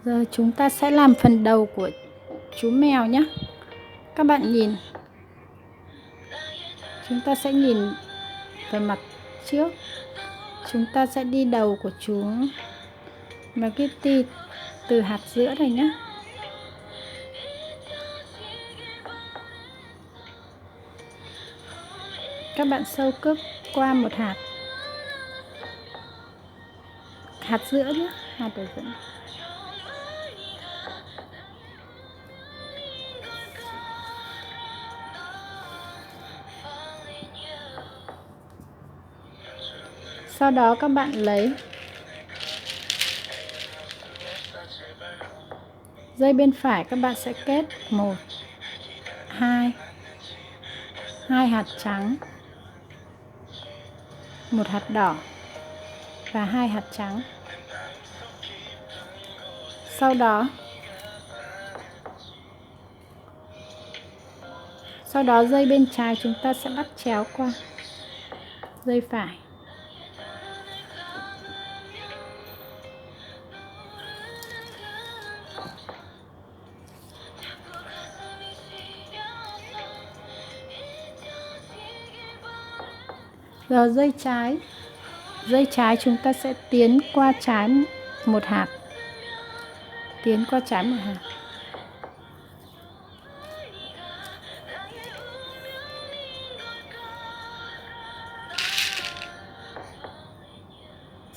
Giờ chúng ta sẽ làm phần đầu của chú mèo nhé. Các bạn nhìn, chúng ta sẽ nhìn về mặt trước. Chúng ta sẽ đi đầu của chú Hello Kitty từ hạt giữa này nhé. Các bạn sâu cướp qua một hạt giữa nhé, hạt ở giữa. Sau đó các bạn lấy dây bên phải, các bạn sẽ kết 1 2 hạt trắng, 1 hạt đỏ và 2 hạt trắng. Sau đó dây bên trái chúng ta sẽ bắt chéo qua dây phải. Giờ dây trái chúng ta sẽ tiến qua trái một hạt.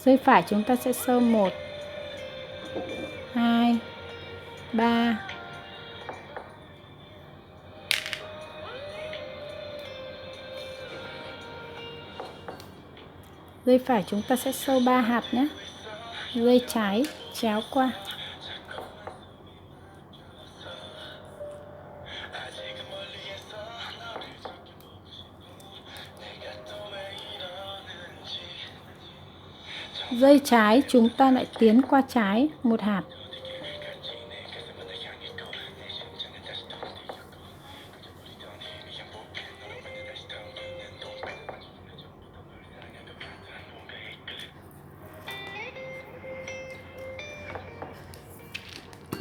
Dây phải chúng ta sẽ sâu 1 2 3 dây phải chúng ta sẽ sâu 3 hạt nhé. Dây trái chéo qua. Dây trái chúng ta lại tiến qua trái một hạt.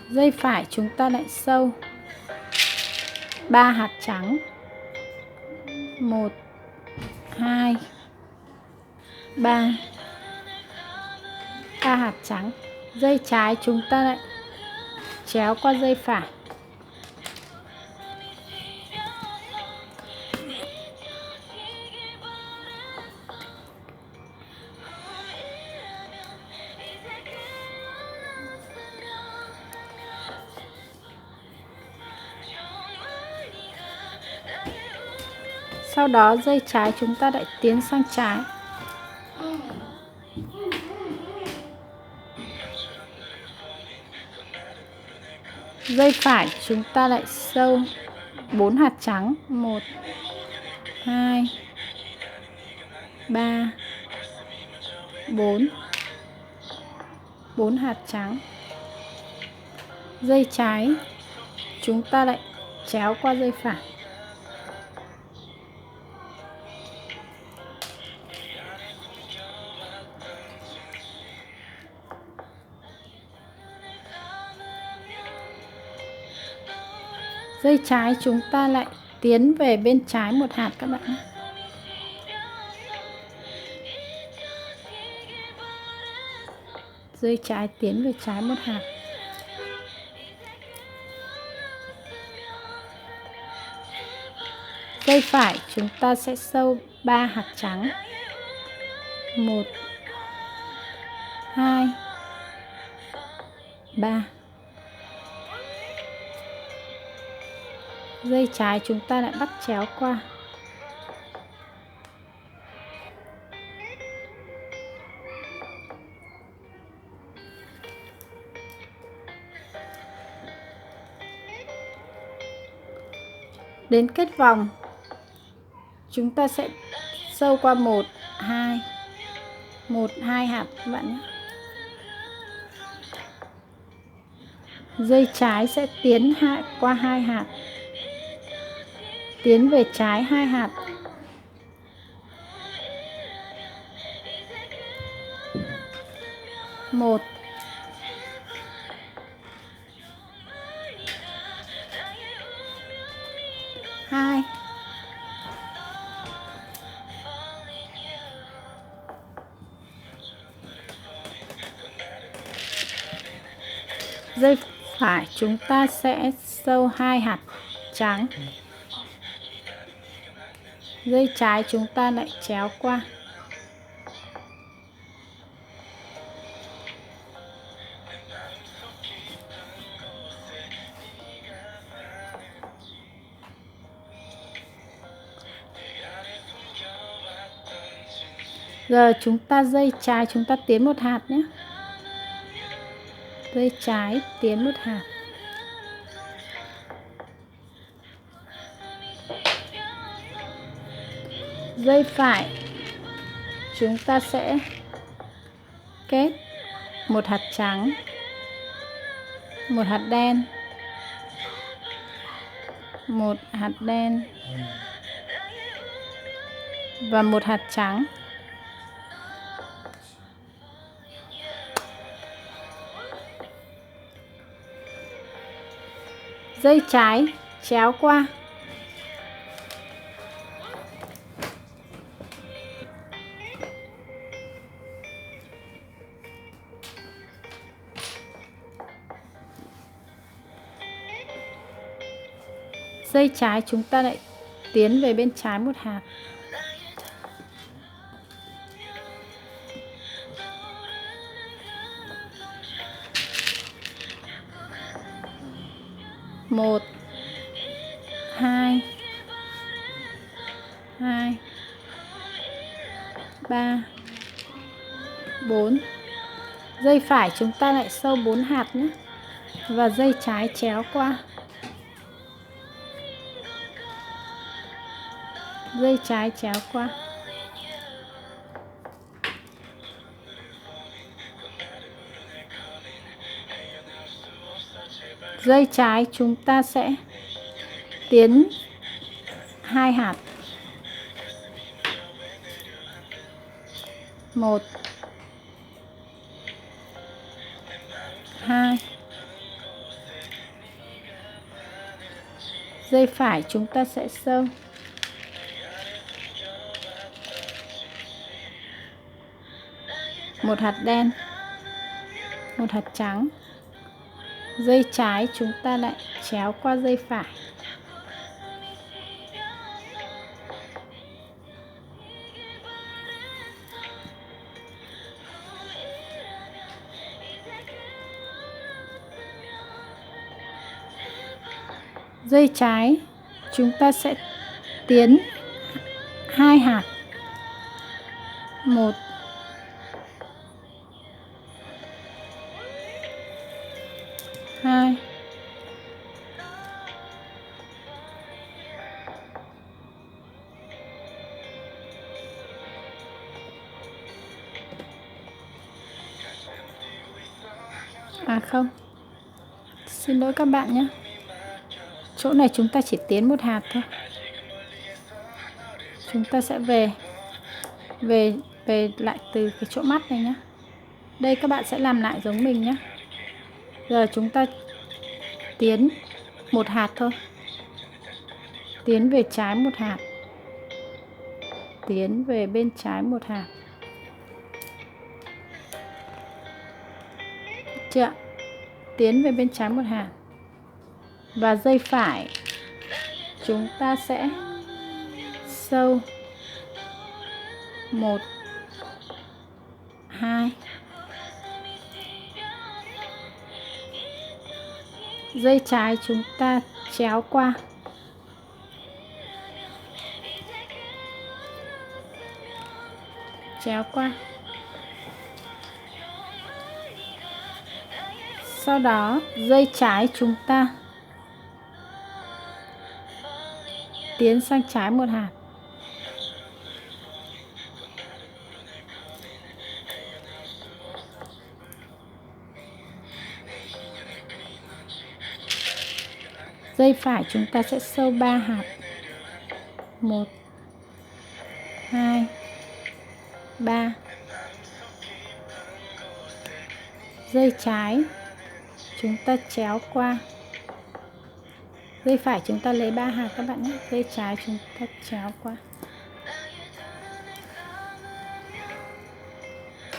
Dây phải chúng ta lại sâu 3 hạt trắng. 1 2 3 hạt trắng. Dây trái chúng ta lại chéo qua dây phải. Sau đó dây trái chúng ta lại tiến sang trái. Dây phải chúng ta lại sâu 4 hạt trắng. 1 2 3 4 hạt trắng. Dây trái chúng ta lại chéo qua dây phải. Dây trái chúng ta lại tiến về bên trái một hạt các bạn nhé. Dây trái tiến về trái một hạt. Dây phải chúng ta sẽ sâu 3 hạt trắng. 1 2 3. Dây trái chúng ta lại bắt chéo qua. Đến kết vòng chúng ta sẽ sâu qua 1 2 hạt các bạn nhé. Dây trái sẽ tiến qua 2 hạt, tiến về trái 2 hạt. Một Dây phải chúng ta sẽ sâu 2 hạt trắng. Dây trái chúng ta lại chéo qua. Giờ chúng ta dây trái chúng ta tiến 1 hạt nhé. Dây trái tiến 1 hạt. Dây phải chúng ta sẽ kết 1 hạt trắng, 1 hạt đen, 1 hạt đen và 1 hạt trắng. Dây trái chéo qua. Dây trái chúng ta lại tiến về bên trái 1 hạt. Một, hai, ba, 4. Dây phải chúng ta lại sâu 4 hạt nhé. Và dây trái chéo qua. Dây trái chéo qua. Dây trái chúng ta sẽ tiến 2 hạt. 1, 2. Dây phải chúng ta sẽ sâu. Một hạt đen, 1 hạt trắng. Dây trái chúng ta lại chéo qua dây phải. Dây trái chúng ta sẽ tiến 2 hạt. 1, 2. À không, xin lỗi các bạn nhé. Chỗ này chúng ta chỉ tiến 1 hạt thôi. Chúng ta sẽ về lại từ cái chỗ mắt này nhé. Đây các bạn sẽ làm lại giống mình nhé. Giờ chúng ta tiến 1 hạt thôi. Tiến về trái 1 hạt. Tiến về bên trái 1 hạt. Chưa? Tiến về bên trái 1 hạt. Và dây phải chúng ta sẽ sâu 1, 2. Dây trái chúng ta chéo qua. Chéo qua. Sau đó dây trái chúng ta tiến sang trái 1 hạt. Dây phải chúng ta sẽ sâu 3 hạt. 1, 2, 3. Dây trái chúng ta chéo qua. Dây phải chúng ta lấy 3 hạt các bạn nhé. Dây trái chúng ta chéo qua.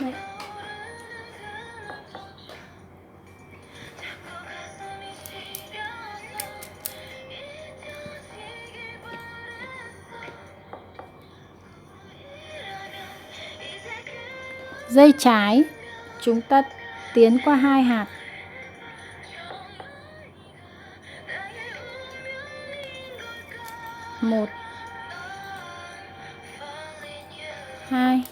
Đấy. Dây trái chúng ta tiến qua 2 hạt. Một, 2.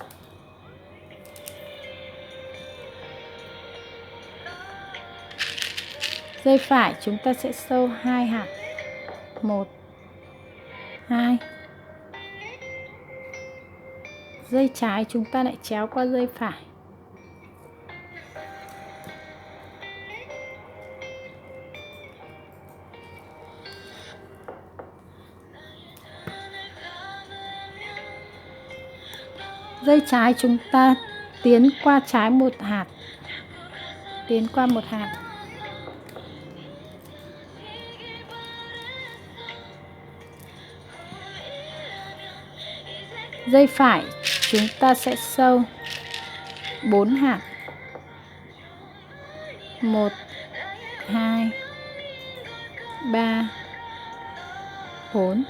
Dây phải chúng ta sẽ sâu 2 hạt. 1, 2. Dây trái chúng ta lại chéo qua dây phải. Dây trái chúng ta tiến qua trái 1 hạt. Tiến qua 1 hạt. Dây phải chúng ta sẽ sâu 4 hạt. 1, 2, 3, 4.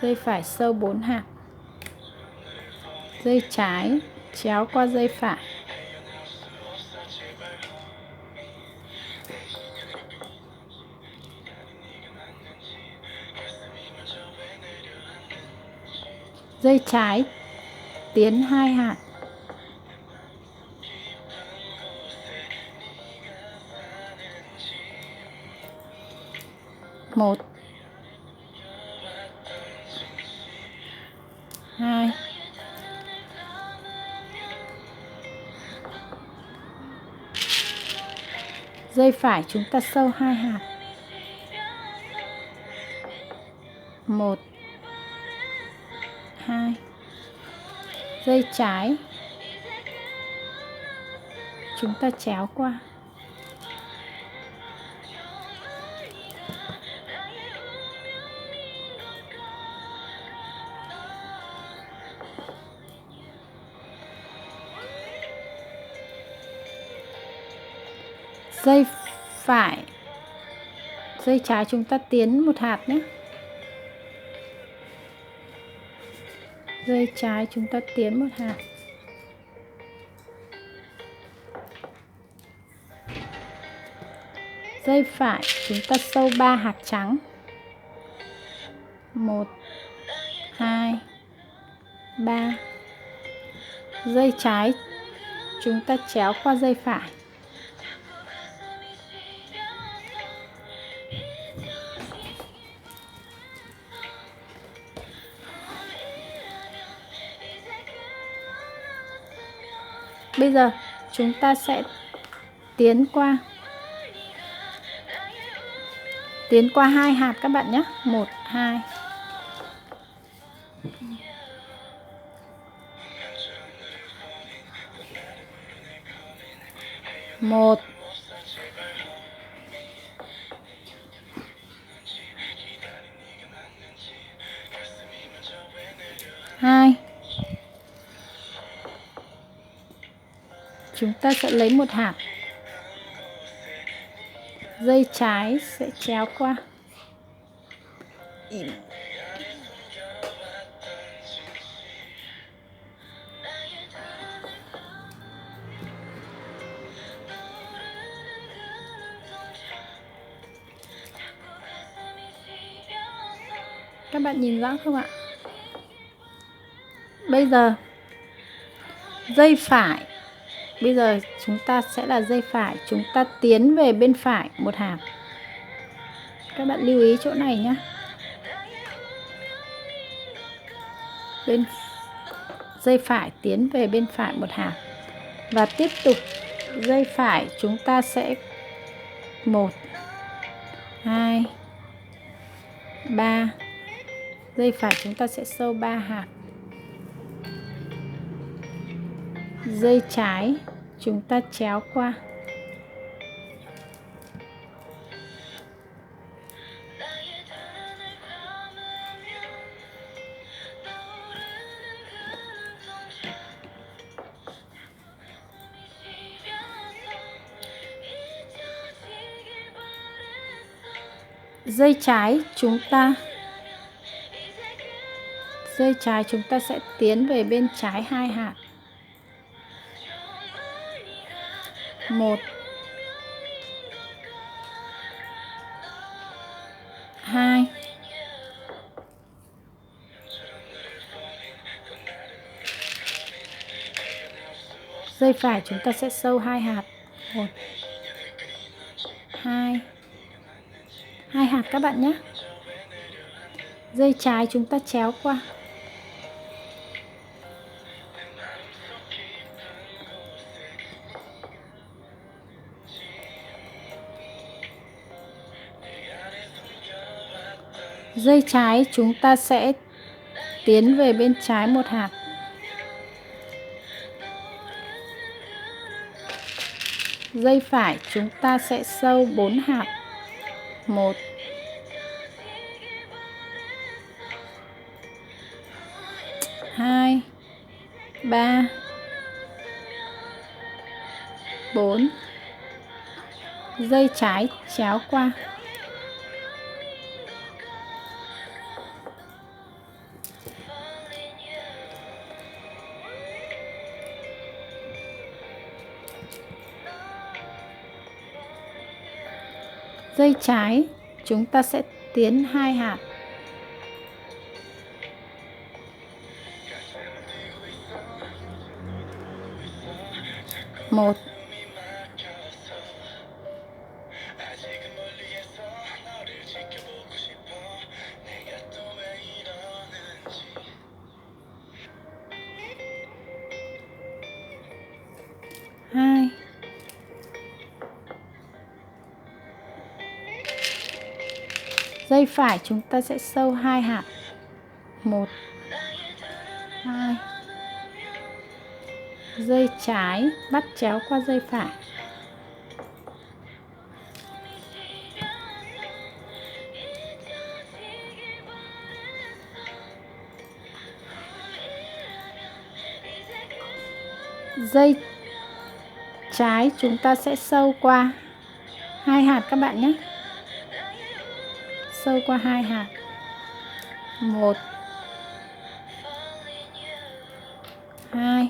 Dây phải sâu 4 hạt. Dây trái chéo qua dây phải. Dây trái tiến 2 hạt. 1, 2. Dây phải chúng ta sâu 2 hạt. 1, 2. Dây trái chúng ta chéo qua. Dây phải, dây trái chúng ta tiến 1 hạt nhé. Dây trái chúng ta tiến 1 hạt. Dây phải chúng ta sâu 3 hạt trắng. 1, 2, 3. Dây trái chúng ta chéo qua dây phải. Bây giờ chúng ta sẽ tiến qua 2 hạt các bạn nhé. 1, 2. 1, 2. Chúng ta sẽ lấy 1 hạt. Dây trái sẽ chéo qua. Các bạn nhìn rõ không ạ? Bây giờ dây phải, bây giờ chúng ta sẽ là dây phải, chúng ta tiến về bên phải 1 hạt. Các bạn lưu ý chỗ này nhé. Bên dây phải tiến về bên phải 1 hạt. Và tiếp tục dây phải chúng ta sẽ 1, 2, 3. Dây phải chúng ta sẽ sâu 3 hạt. Dây trái chúng ta chéo qua. Dây trái chúng ta sẽ tiến về bên trái 2 hạt. 1 2 dây phải chúng ta sẽ sâu 2 hạt. 1 2 hạt các bạn nhé. Dây trái chúng ta chéo qua. Dây trái chúng ta sẽ tiến về bên trái 1 hạt. Dây phải chúng ta sẽ sâu 4 hạt. 1 2 3 4. Dây trái chéo qua. Dây trái chúng ta sẽ tiến 2 hạt. 1 2 Dây phải chúng ta sẽ sâu 2 hạt. 1 2. Dây trái bắt chéo qua dây phải. Dây trái chúng ta sẽ sâu qua 2 hạt các bạn nhé. Sâu qua 2 hạt. 1 2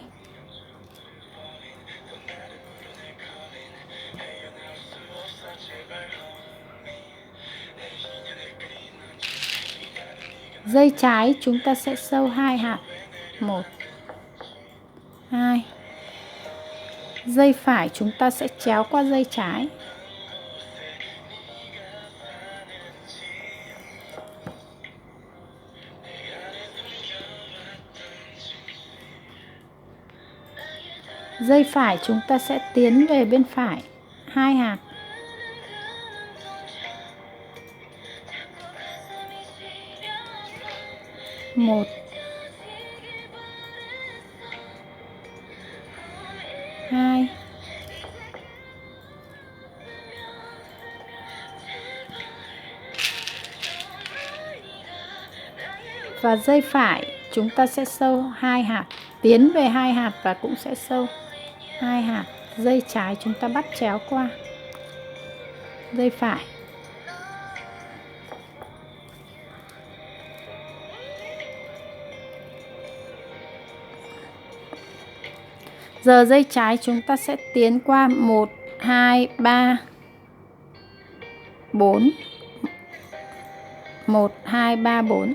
Dây trái chúng ta sẽ sâu 2 hạt. 1 2. Dây phải chúng ta sẽ chéo qua dây trái. Dây phải chúng ta sẽ tiến về bên phải 2 hạt. 1 2 Và dây phải chúng ta sẽ sâu 2 hạt, tiến về 2 hạt và cũng sẽ sâu 2 hạt. Dây trái chúng ta bắt chéo qua dây phải. Giờ dây trái chúng ta sẽ tiến qua 1 2 3 4. 1 2 3 4.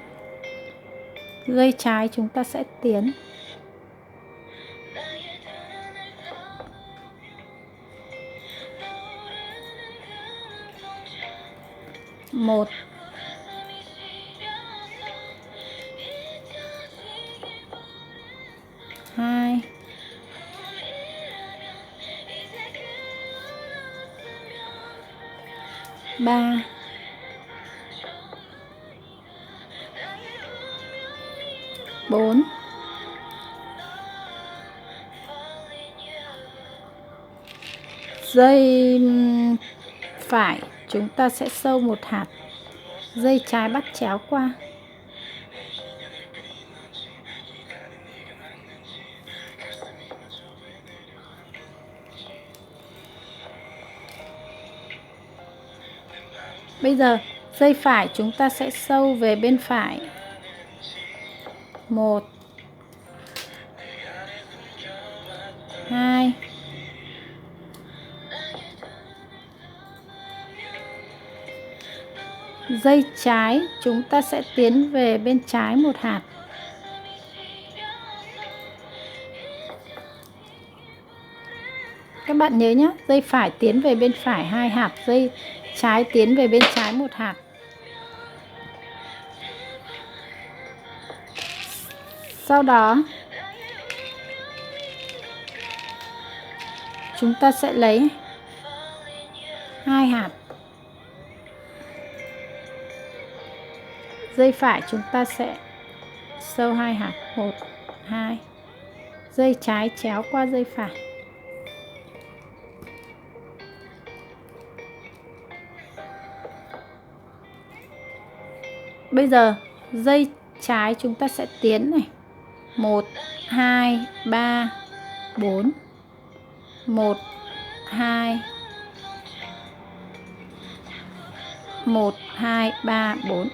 Dây trái chúng ta sẽ tiến 1 2 3 4. Dây phải chúng ta sẽ sâu 1 hạt. Dây trái bắt chéo qua. Bây giờ dây phải chúng ta sẽ sâu về bên phải. 1 2 Dây trái chúng ta sẽ tiến về bên trái 1 hạt. Các bạn nhớ nhé, dây phải tiến về bên phải 2 hạt, dây trái tiến về bên trái 1 hạt. Sau đó chúng ta sẽ lấy 2 hạt. Dây phải chúng ta sẽ sâu 2 hạt, 1, 2. Dây trái chéo qua dây phải. Bây giờ dây trái chúng ta sẽ tiến này. 1, 2, 3, 4. 1, 2. 1, 2, 3, 4.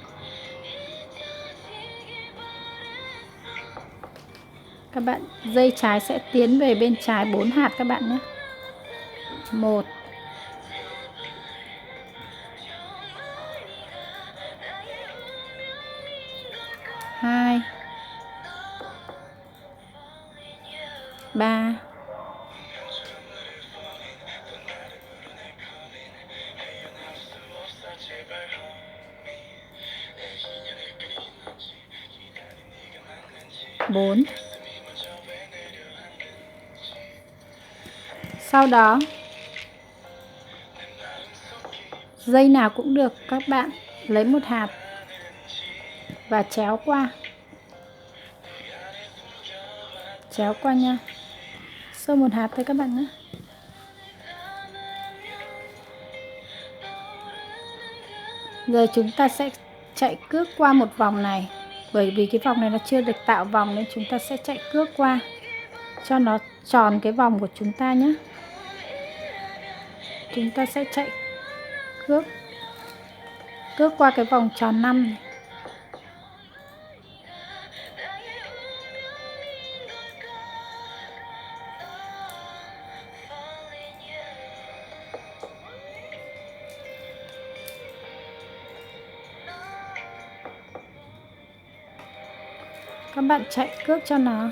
Các bạn, dây trái sẽ tiến về bên trái 4 hạt các bạn nhé. 1, 2, 3, 4. Sau đó dây nào cũng được, các bạn lấy 1 hạt và chéo qua. Chéo qua nha. Sâu 1 hạt thôi các bạn nhé. Giờ chúng ta sẽ chạy cước qua một vòng này. Bởi vì cái vòng này nó chưa được tạo vòng nên chúng ta sẽ chạy cước qua cho nó tròn cái vòng của chúng ta nhé. Chúng ta sẽ chạy cước qua cái vòng tròn 5 này. Các bạn chạy cước cho nó.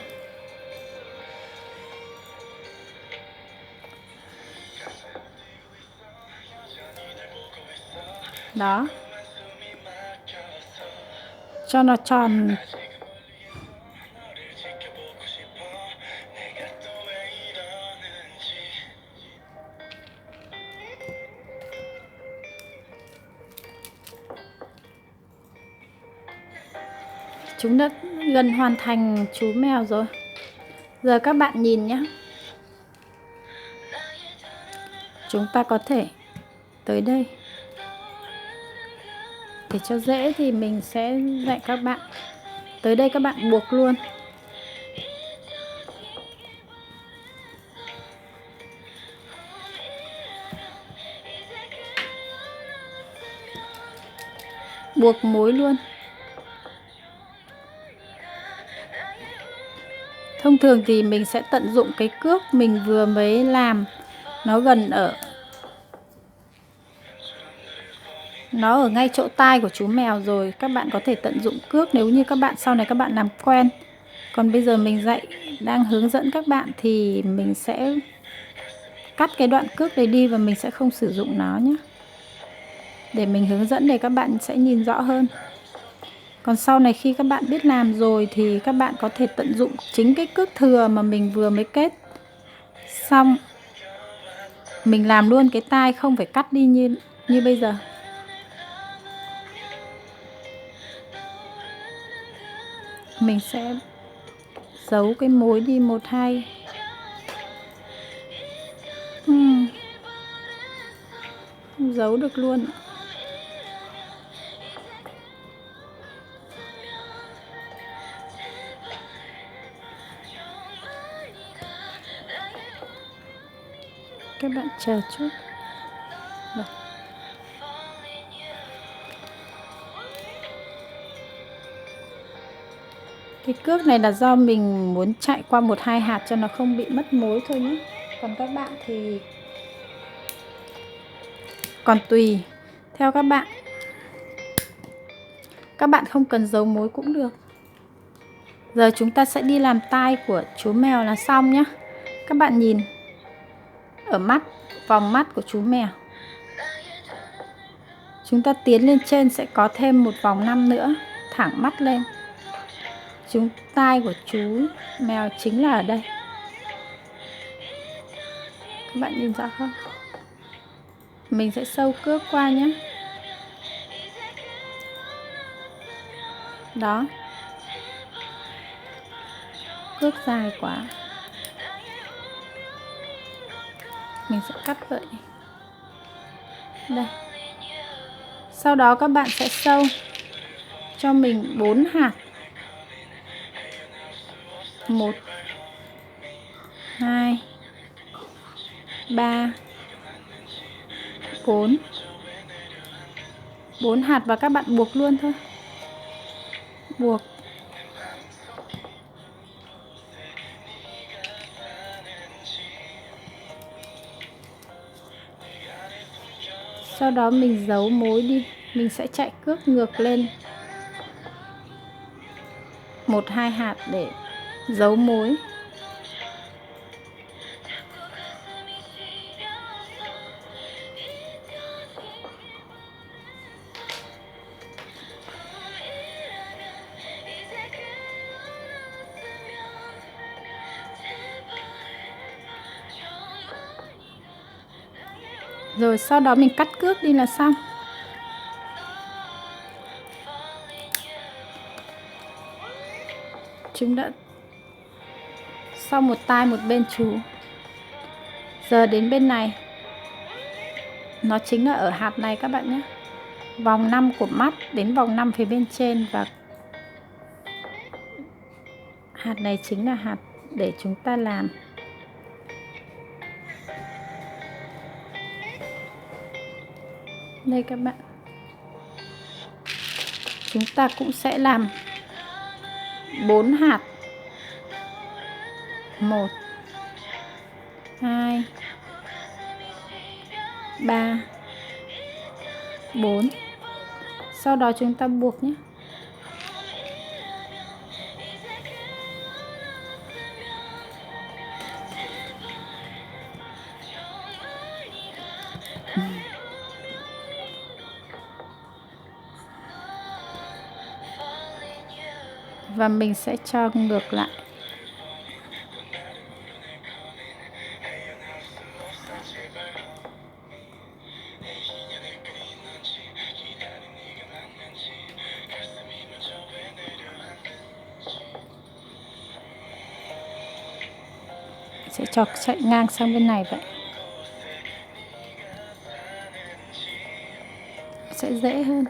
Đó. Cho nó tròn. Chúng đã gần hoàn thành chú mèo rồi. Giờ các bạn nhìn nhé. Chúng ta có thể tới đây. Để cho dễ thì mình sẽ dạy các bạn. Tới đây các bạn buộc luôn. Buộc mối luôn. Thông thường thì mình sẽ tận dụng cái cước mình vừa mới làm. Nó gần nó ở ngay chỗ tai của chú mèo rồi. Các bạn có thể tận dụng cước nếu như các bạn sau này các bạn làm quen. Còn bây giờ mình đang hướng dẫn các bạn thì mình sẽ cắt cái đoạn cước đấy đi và mình sẽ không sử dụng nó nhé. Để mình hướng dẫn để các bạn sẽ nhìn rõ hơn. Còn sau này khi các bạn biết làm rồi thì các bạn có thể tận dụng chính cái cước thừa mà mình vừa mới kết. Xong mình làm luôn cái tai, không phải cắt đi như bây giờ. Mình sẽ giấu cái mối đi 1, 2. Không giấu được luôn. Các bạn chờ chút. Được. Cái cước này là do mình muốn chạy qua 1, 2 hạt cho nó không bị mất mối thôi nhé. Còn các bạn thì còn tùy theo các bạn. Các bạn không cần giấu mối cũng được. Giờ chúng ta sẽ đi làm tai của chú mèo là xong nhé. Các bạn nhìn ở mắt, vòng mắt của chú mèo. Chúng ta tiến lên trên sẽ có thêm một vòng 5 nữa, thẳng mắt lên. Tai của chú mèo chính là ở đây. Các bạn nhìn rõ không? Mình sẽ sâu cước qua nhé. Đó. Cước dài quá. Mình sẽ cắt vậy. Đây. Sau đó các bạn sẽ sâu cho mình 4 hạt. 1 2 3 4 4 hạt và các bạn buộc luôn thôi. Buộc. Sau đó mình giấu mối đi. Mình sẽ chạy cước ngược lên 1-2 hạt để giấu mối. Rồi sau đó mình cắt cước đi là xong. Chúng đã xong một tai một bên chú. Giờ đến bên này. Nó chính là ở hạt này các bạn nhé. Vòng 5 của mắt đến vòng 5 phía bên trên. Và hạt này chính là hạt để chúng ta làm đây các bạn. Chúng ta cũng sẽ làm 4 hạt. 1 2 3 4. Sau đó chúng ta buộc nhé. Và mình sẽ cho ngược lại. Sẽ cho chạy ngang sang bên này vậy. Sẽ dễ hơn.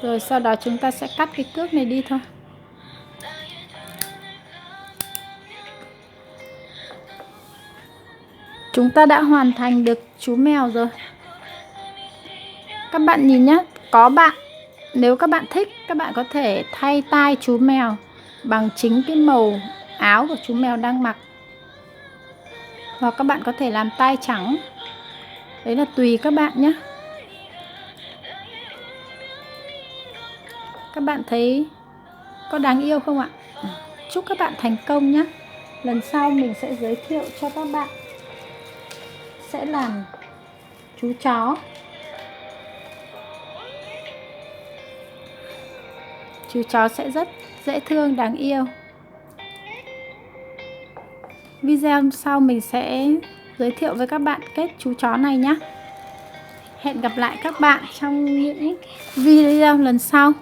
Rồi sau đó chúng ta sẽ cắt cái cước này đi thôi. Chúng ta đã hoàn thành được chú mèo rồi. Các bạn nhìn nhé. Nếu các bạn thích, các bạn có thể thay tai chú mèo bằng chính cái màu áo của chú mèo đang mặc. Hoặc các bạn có thể làm tai trắng. Đấy là tùy các bạn nhé. Các bạn thấy có đáng yêu không ạ? Chúc các bạn thành công nhé. Lần sau mình sẽ giới thiệu cho các bạn sẽ làm chú chó. Chú chó sẽ rất dễ thương, đáng yêu. Video sau mình sẽ giới thiệu với các bạn kết chú chó này nhé. Hẹn gặp lại các bạn trong những video lần sau.